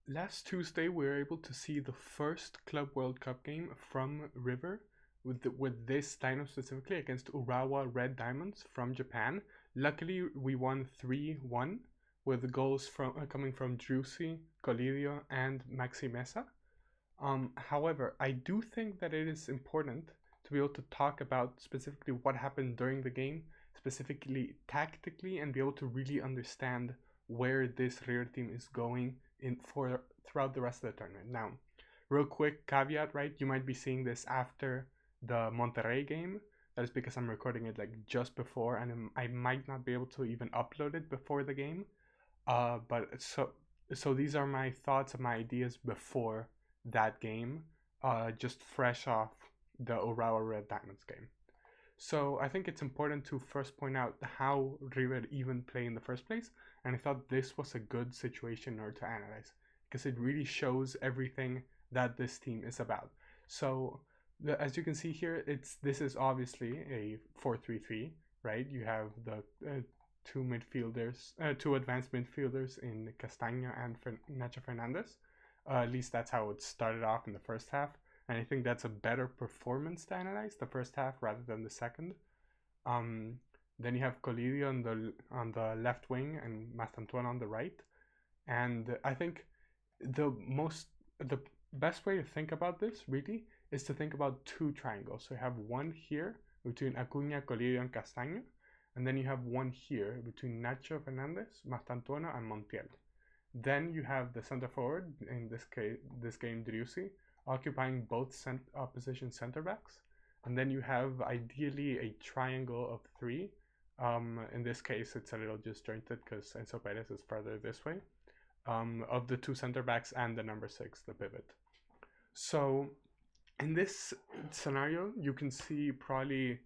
Last Tuesday, we were able to see the first Club World Cup game from River with this lineup specifically against Urawa Red Diamonds from Japan. Luckily, we won 3-1 with goals from coming from Drusi, Colidio, and Maxi Mesa. However, I do think that it is important to be able to talk about specifically what happened during the game, specifically tactically, and be able to really understand where this River team is going in for throughout the rest of the tournament. Now, real quick caveat, right? You might be seeing this after the Monterrey game. That is because I'm recording it like just before, and I might not be able to even upload it before the game. But so these are my thoughts and my ideas before that game, just fresh off the Urawa Red Diamonds game. So I think it's important to first point out how River even play in the first place, and I thought this was a good situation in order to analyze because it really shows everything that this team is about. So as you can see here, this is obviously a 4-3-3, right? You have the two advanced midfielders in Castaño and Nacho Fernandez. At least that's how it started off in the first half. And I think that's a better performance to analyze the first half rather than the second. Then you have Colidio on the left wing and Mastantuan on the right. And I think the best way to think about this really is to think about two triangles. So you have one here between Acuña, Colidio, and Castaño, and then you have one here between Nacho Fernandez, Mastantuono, and Montiel. Then you have the center forward, in this game Driussi, occupying both opposition center backs. And then you have ideally a triangle of three. In this case, it's a little disjointed because Enzo Perez is further this way, of the two center backs and the number 6, the pivot. So in this scenario, you can see probably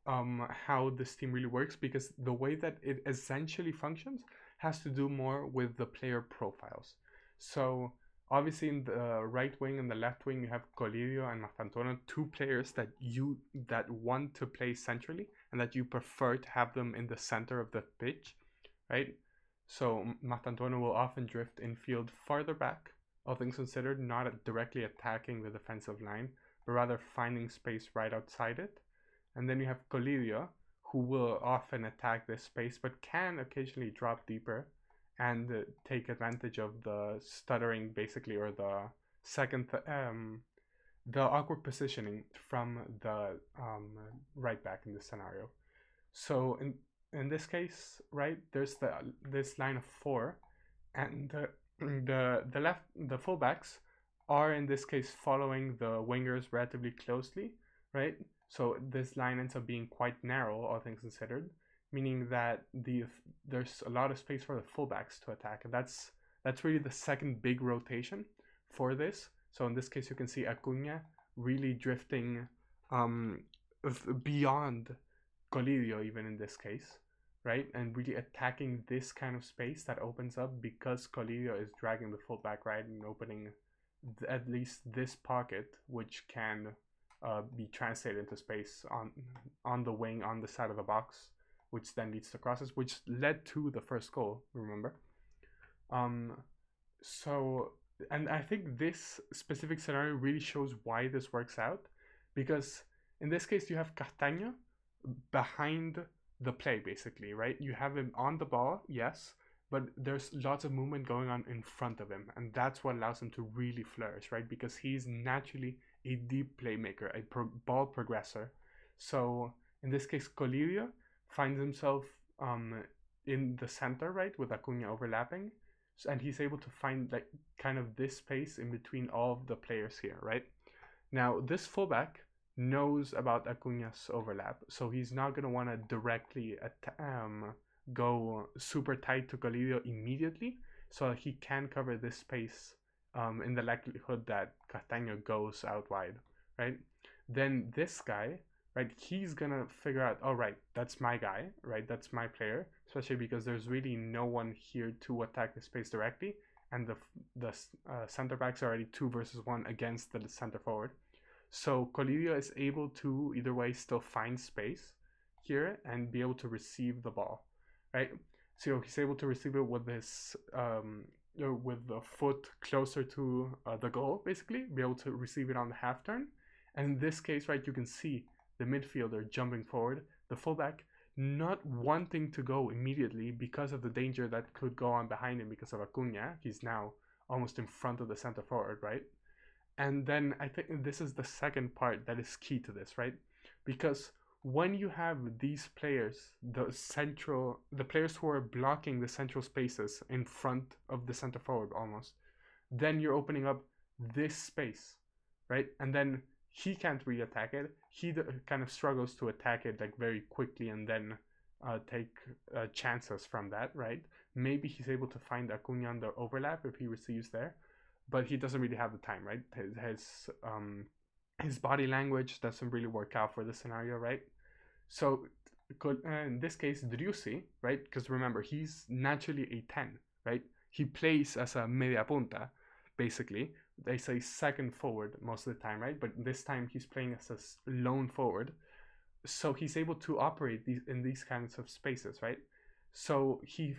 how this team really works, because the way that it essentially functions has to do more with the player profiles. So obviously in the right wing and the left wing you have Colidio and Mastantuono, two players that want to play centrally and that you prefer to have them in the center of the pitch, right? So Mastantuono will often drift infield farther back, all things considered, not directly attacking the defensive line, but rather finding space right outside it. And then you have Colidio, who will often attack this space, but can occasionally drop deeper and take advantage of the stuttering, basically, or the awkward positioning from the right back in this scenario. So in this case, right, there's this line of 4, and the fullbacks are in this case following the wingers relatively closely, right? So this line ends up being quite narrow, all things considered, meaning that there's a lot of space for the fullbacks to attack, and that's really the second big rotation for this. So in this case, you can see Acuña really drifting beyond Colidio, even in this case, right? And really attacking this kind of space that opens up because Colidio is dragging the fullback right and opening at least this pocket, which can be translated into space on the wing, on the side of the box, which then leads to crosses, which led to the first goal, remember? So, and I think this specific scenario really shows why this works out, because in this case, you have Castaño behind the play, basically, right? You have him on the ball, yes, but there's lots of movement going on in front of him, and that's what allows him to really flourish, right? Because he's naturally a deep playmaker, a ball progressor. So in this case, Colidio finds himself in the center, right, with Acuña overlapping, and he's able to find like kind of this space in between all of the players here, right? Now this fullback knows about Acuña's overlap, so he's not going to want to directly go super tight to Colidio immediately, so he can cover this space in the likelihood that Castaño goes out wide, right? Then this guy, right, he's gonna figure out, all right, that's my guy, right? That's my player, especially because there's really no one here to attack the space directly, and the center backs are already 2 versus 1 against the center forward. So Colidio is able to either way still find space here and be able to receive the ball, right? So he's able to receive it with his with the foot closer to the goal, basically, be able to receive it on the half turn. And in this case, right, you can see the midfielder jumping forward, the fullback not wanting to go immediately because of the danger that could go on behind him because of Acuna. He's now almost in front of the center forward, right? And then I think this is the second part that is key to this, right? Because when you have these players, the players who are blocking the central spaces in front of the center forward almost, then you're opening up this space, right? And then he can't really attack it. He kind of struggles to attack it like very quickly and then take chances from that, right? Maybe he's able to find Acuna on the overlap if he receives there, but he doesn't really have the time, right? His body language doesn't really work out for the scenario, right? So in this case, Driussi, right? Because remember, he's naturally a 10, right? He plays as a media punta, basically. They say second forward most of the time, right? But this time he's playing as a lone forward. So he's able to operate in these kinds of spaces, right? So he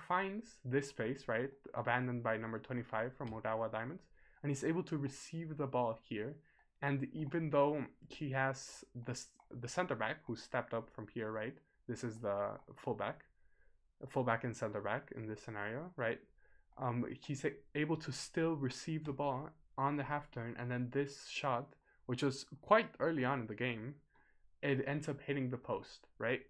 finds this space, right? Abandoned by number 25 from Urawa Diamonds. And he's able to receive the ball here. And even though he has the center back who stepped up from here, right? This is the fullback and center back in this scenario, right? He's able to still receive the ball on the half turn, and then this shot, which was quite early on in the game, it ends up hitting the post, right?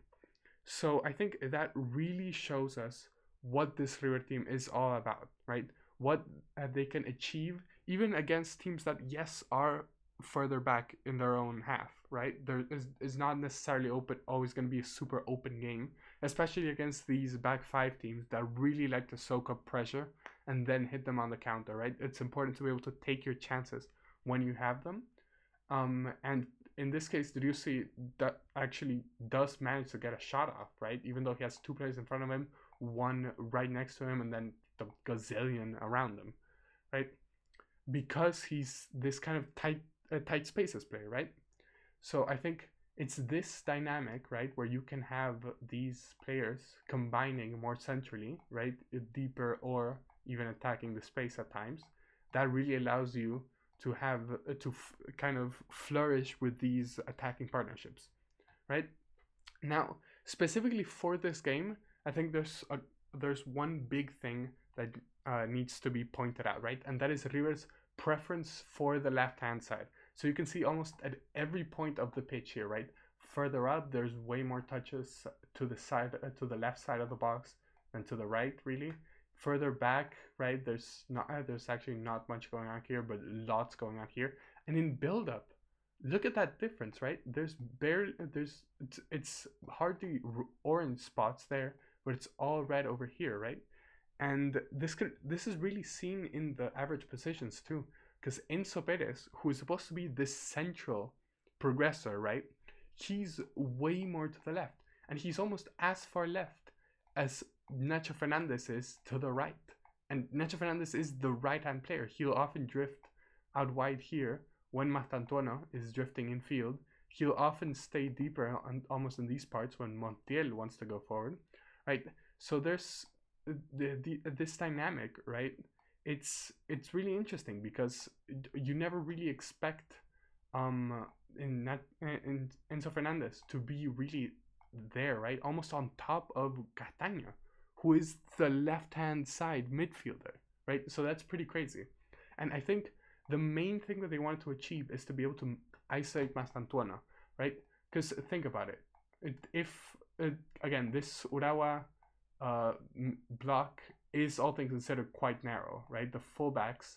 So I think that really shows us what this River team is all about, right? What they can achieve even against teams that, yes, are further back in their own half, right? There is not necessarily always going to be a super open game, especially against these back five teams that really like to soak up pressure and then hit them on the counter, right? It's important to be able to take your chances when you have them. And in this case, Driussi that actually does manage to get a shot off, right? Even though he has two players in front of him, one right next to him, and then the gazillion around him, right? Because he's this kind of tight spaces player, right? So I think it's this dynamic, right, where you can have these players combining more centrally, right, deeper or even attacking the space at times, that really allows you to have kind of flourish with these attacking partnerships, right? Now, specifically for this game, I think there's one big thing that needs to be pointed out, right? And that is River's preference for the left-hand side. So you can see almost at every point of the pitch here, right? Further up, there's way more touches to the side, to the left side of the box than to the right, really. Further back, right? There's actually not much going on here, but lots going on here. And in build-up, look at that difference, right? It's hardly orange spots there, but it's all red over here, right? And this is really seen in the average positions too, because Enzo Perez, who is supposed to be this central progressor, right? He's way more to the left, and he's almost as far left as Nacho Fernandez is to the right. And Nacho Fernandez is the right-hand player. He'll often drift out wide here when Mastantuono is drifting in field. He'll often stay deeper almost in these parts when Montiel wants to go forward, right? So there's this dynamic, right? It's really interesting because you never really expect in Enzo Fernandez to be really there, right? Almost on top of Castaño, who is the left-hand side midfielder, right? So that's pretty crazy. And I think the main thing that they wanted to achieve is to be able to isolate Mastantuono, right? Because think about it. If again, this Urawa block is all things considered quite narrow, right? The fullbacks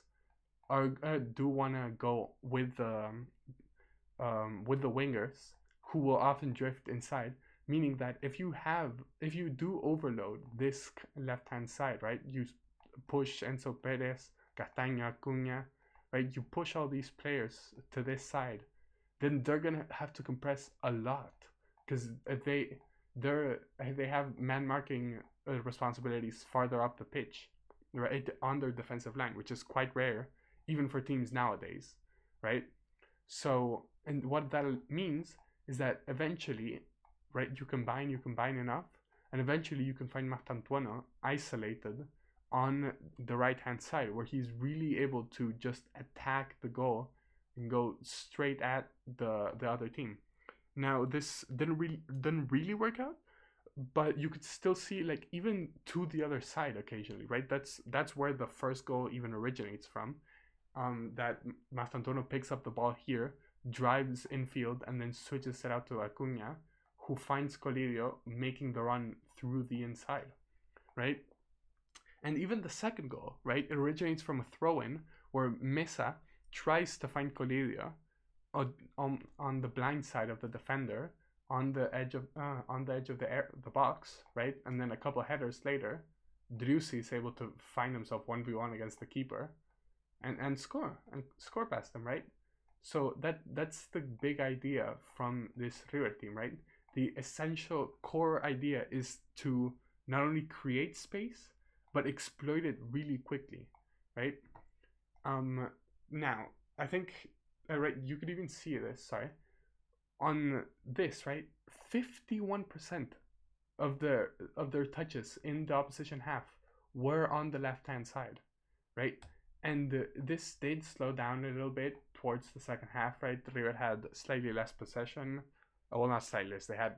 are do want to go with the wingers, who will often drift inside, meaning that if you do overload this left hand side, right? You push Enzo Perez, Castaño, Acuna, right? You push all these players to this side, then they're gonna have to compress a lot because they have man marking responsibilities farther up the pitch, right, on their defensive line, which is quite rare even for teams nowadays, right? So, and what that means is that eventually, right, you combine enough, and eventually you can find Martantuono isolated on the right hand side, where he's really able to just attack the goal and go straight at the other team. Now this didn't really work out, but you could still see, like, even to the other side occasionally, right? That's where the first goal even originates from. That Mastantuono picks up the ball here, drives infield, and then switches it out to Acuna, who finds Colidio making the run through the inside, right? And even the second goal, right, it originates from a throw-in where Mesa tries to find Colidio on the blind side of the defender, on the edge of the box, right? And then a couple headers later, Driussi is able to find himself 1v1 against the keeper, and score past them, right? So that's the big idea from this River team, right? The essential core idea is to not only create space but exploit it really quickly, right? Now I think right, you could even see this. Sorry, on this, right, 51% of their touches in the opposition half were on the left hand side, right? And this did slow down a little bit towards the second half, right? River had slightly less possession. Well, not slightly less. They had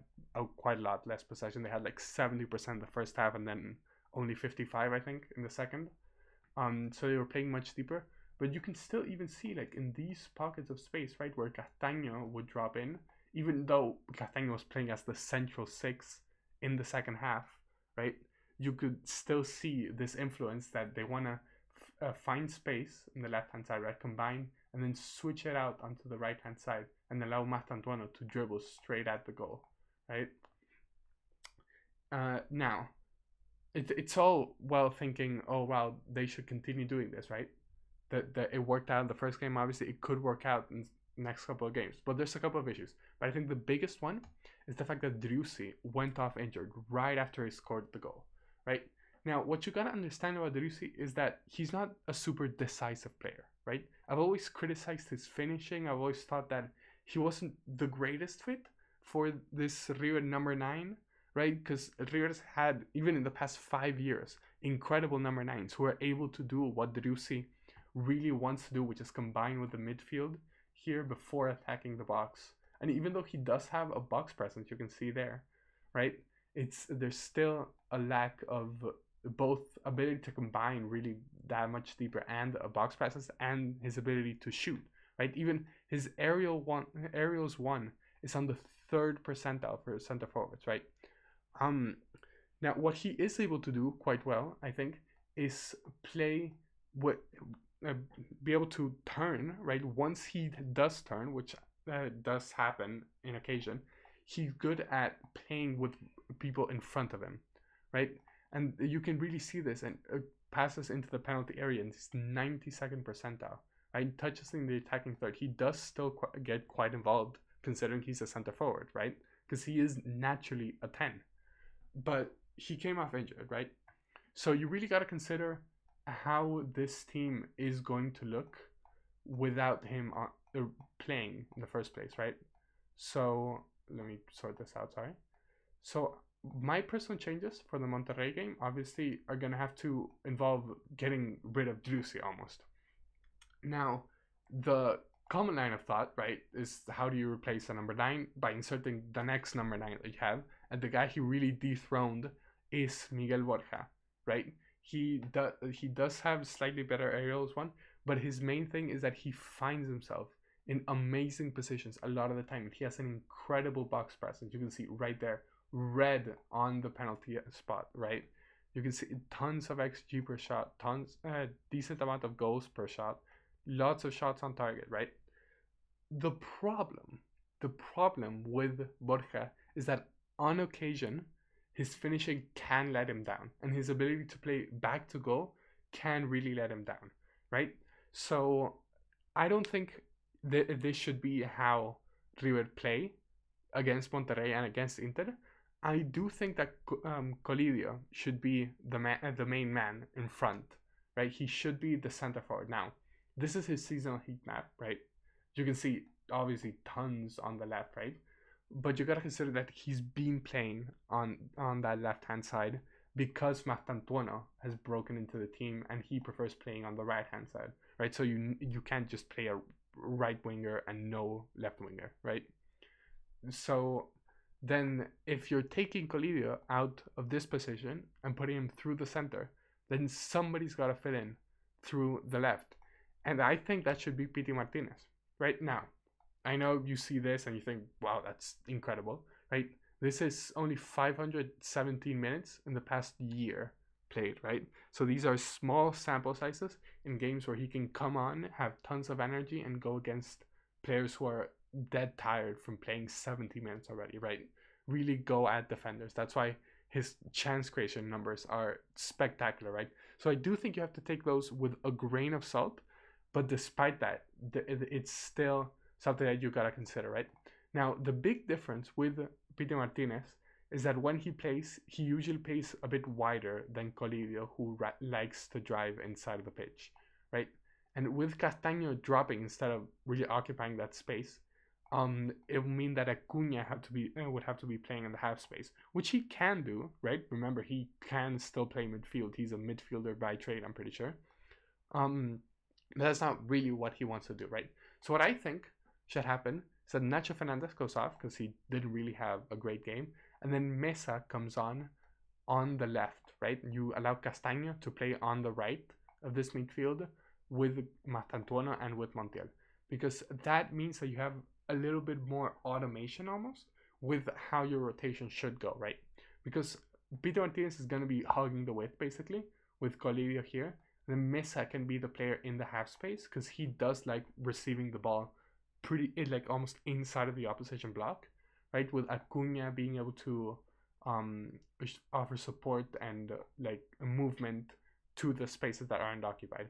quite a lot less possession. They had like 70% the first half, and then only 55, I think, in the second. So they were playing much deeper. But you can still even see, like, in these pockets of space, right, where Castaño would drop in, even though Castaño was playing as the central six in the second half, right? You could still see this influence that they want to find space in the left-hand side, right, combine, and then switch it out onto the right-hand side and allow Mastantuono to dribble straight at the goal, right? Now, it's all well thinking, oh, wow, they should continue doing this, right? That it worked out in the first game. Obviously, it could work out in the next couple of games, but there's a couple of issues. But I think the biggest one is the fact that Driussi went off injured right after he scored the goal, right? Now, what you gotta understand about Driussi is that he's not a super decisive player, right? I've always criticized his finishing. I've always thought that he wasn't the greatest fit for this River number 9, right? Because River's had, even in the past 5 years, incredible number 9s who are able to do what Driussi really wants to do, which is combine with the midfield here before attacking the box. And even though he does have a box presence, you can see there, right? There's still a lack of both ability to combine really that much deeper and a box presence and his ability to shoot, right? Even his aerials one is on the 3rd percentile for center forwards, right? Now what he is able to do quite well, I think, is play what be able to turn, right? Once he does turn, which does happen in occasion, he's good at playing with people in front of him, right? And you can really see this, and passes into the penalty area in his 92nd percentile, right? Touches in the attacking third. He does still get quite involved, considering he's a center forward, right? Because he is naturally a 10. But he came off injured, right? So you really got to consider how this team is going to look without him playing in the first place, right? So let me sort this out, sorry. So my personal changes for the Monterrey game obviously are going to have to involve getting rid of Driussi almost. Now, the common line of thought, right, is how do you replace a number 9? By inserting the next number 9 that you have, and the guy he really dethroned is Miguel Borja, right? He does have slightly better aerials one, but his main thing is that he finds himself in amazing positions a lot of the time. He has an incredible box presence. You can see right there, red on the penalty spot, right? You can see tons of XG per shot, decent amount of goals per shot, lots of shots on target, right? The problem with Borja is that on occasion, his finishing can let him down, and his ability to play back to goal can really let him down, right? So I don't think this should be how River play against Monterrey and against Inter. I do think that Colidio should be the main man in front, right? He should be the center forward. Now, this is his seasonal heat map, right? You can see obviously tons on the left, right? But you gotta consider that he's been playing on that left hand side because Martantuono has broken into the team and he prefers playing on the right hand side, right? So you can't just play a right winger and no left winger, right? So then if you're taking Colidio out of this position and putting him through the center, then somebody's got to fit in through the left. And I think that should be Pity Martinez. Right now, I know you see this and you think, wow, that's incredible, right? This is only 517 minutes in the past year played, right? So these are small sample sizes in games where he can come on, have tons of energy, and go against players who are dead tired from playing 70 minutes already, right? Really go at defenders. That's why his chance creation numbers are spectacular, right? So I do think you have to take those with a grain of salt, but despite that, it's still something that you gotta consider, right? Now, the big difference with Peter Martinez is that when he plays, he usually plays a bit wider than Colidio, who likes to drive inside of the pitch, right? And with Castaño dropping instead of really occupying that space, it would mean that Acuna would have to be playing in the half space, which he can do, right? Remember, he can still play midfield. He's a midfielder by trade, I'm pretty sure. That's not really what he wants to do, right? So what I think should happen is that Nacho Fernandez goes off because he didn't really have a great game, and then Mesa comes on the left, right? You allow Castaño to play on the right of this midfield with Martantuono and with Montiel, because that means that you have a little bit more automation almost with how your rotation should go, right? Because Peter Martinez is going to be hogging the width basically with Colidio here. Then Mesa can be the player in the half space because he does like receiving the ball pretty like almost inside of the opposition block, right? With Acuna being able to offer support and like a movement to the spaces that aren't occupied,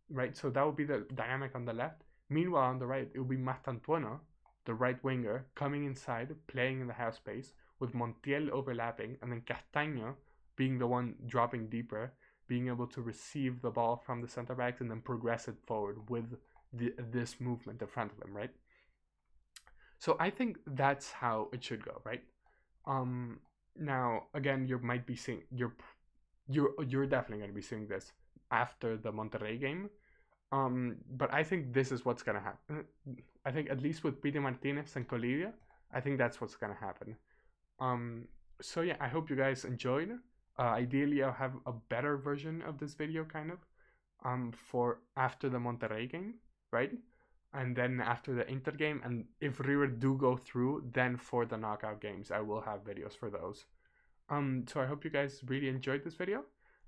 right? So that would be the dynamic on the left. Meanwhile, on the right, it will be Martantuono, the right winger, coming inside, playing in the half space, with Montiel overlapping, and then Castaño being the one dropping deeper, being able to receive the ball from the center backs and then progress it forward with this movement in front of them, right? So I think that's how it should go, right? Now again, you might be seeing you're definitely going to be seeing this after the Monterrey game. But I think this is what's gonna happen. I think at least with Peter Martinez and Colidio, I think that's what's gonna happen. So yeah, I hope you guys enjoyed. Ideally, I'll have a better version of this video, kind of, for after the Monterrey game, right? And then after the Inter game, and if River do go through, then for the knockout games, I will have videos for those. So I hope you guys really enjoyed this video,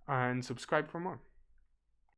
and subscribe for more.